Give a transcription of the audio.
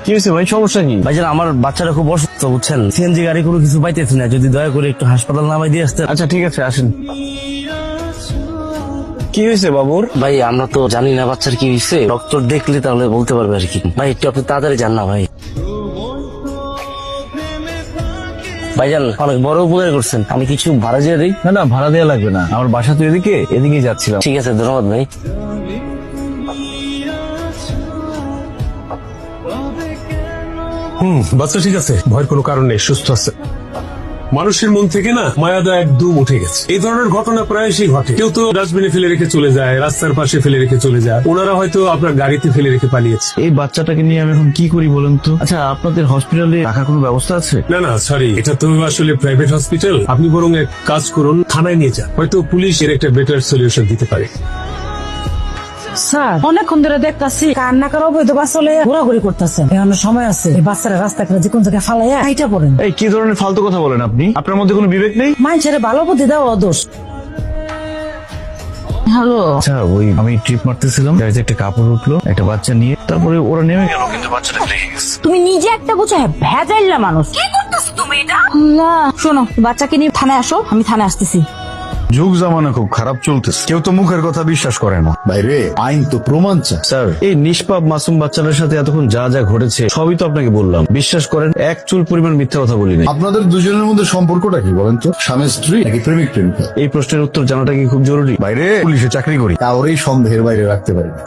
কি হয়েছে ভাই, সমস্যা কি? ভাইজান আমার বাচ্চারা খুব অসুস্থ বুঝছেন, সিএনজি গাড়ি কোনো কিছু পাইতেছি না, যদি দয়া করে একটু হাসপাতাল নামাই দিয়ে আসতেন। আচ্ছা ঠিক আছে, আসেন। কি হয়েছে বাবুর? ভাই আমরা তো জানি না বাচ্চার কি হয়েছে, ডক্টর দেখলে তাহলে বলতে পারবে আর কি। ভাই একটু আপনি তাড়াতাড়ি যান না ভাই। ভাইজান অনেক বড় উপকার করছেন, আমি কিছু ভাড়া দিয়ে দিই। না না, ভাড়া দেওয়া লাগবে না, আমার বাসা তো এদিকেই যাচ্ছিলাম। ঠিক আছে, ধন্যবাদ ভাই। বাচ্চা ঠিক আছে, ভয়ের কোনো কারণ নেই, সুস্থ আছে। মানুষের মন থেকে না মায়াদা একদম উঠে গেছে। এই ধরনের ঘটনা প্রায়শই ঘটে। কেউ তো ডাস্টবিনে ফেলে রেখে চলে যায়, রাস্তার পাশে ফেলে রেখে চলে যায়, ওনারা হয়তো আপনার গাড়িতে ফেলে রেখে পালিয়েছে। এই বাচ্চাটাকে নিয়ে আমি এখন কি করি বলেন তো? আচ্ছা আপনাদের হসপিটালে রাখার কোনো ব্যবস্থা আছে? না না সরি, এটা তো আসলে প্রাইভেট হসপিটাল। আপনি বরং এক কাজ করুন, থানায় নিয়ে যান, হয়তো পুলিশ এর একটা বেটার সলিউশন দিতে পারে। স্যার অনেকক্ষণ ধরে দেখতাছি কান্নাকার অবৈধ বাসলে ঘোরাঘুরি করতেছেন, এখনো সময় আছে। এই বাচ্চারা রাস্তা করে যে কোন জায়গায় ফালাইয়া এইটা পড়েন। এই কি ধরনের ফালতু কথা বলেন আপনি? আপনার মধ্যে কোনো বিবেক নেই? মানুষের ভালো বুদ্ধি দেওয়া দোষ। হ্যালো, আচ্ছা ওই আমি ট্রিপ মারতেছিলাম, গাড়িতে একটা কাপড় উঠলো, একটা বাচ্চা নিয়ে, তারপরে ওরা নেমে গেল, কিন্তু বাচ্চাটা রেখে গেছে। তুমি নিজে একটা বুঝে ভেজাইলা মানুষ, কি করতেছো তুমি এটা? আল্লাহ, শোনো বাচ্চাকে নিয়ে থানায় আসো, আমি থানায় আসতেছি। যুগ জামানা খুব খারাপ চলতেছে, কেউ তো মুখের কথা বিশ্বাস করে না। বাইরে আইন তো প্রমাণ চায়। স্যার এই নিষ্পাপ মাসুম বাচ্চাদের সাথে এতক্ষণ যা যা ঘটেছে সবই তো আপনাকে বললাম, বিশ্বাস করেন এক চুল পরিমাণ মিথ্যা কথা বলিনি। আপনাদের দুজনের মধ্যে সম্পর্কটা কি বলেন তো? স্বামী স্ত্রী নাকি প্রেমিক প্রেমিকা? এই প্রশ্নের উত্তর জানাটা কি খুব জরুরি? বাইরে পুলিশে চাকরি করি, কাউরেই সন্দেহের বাইরে রাখতে পারি না।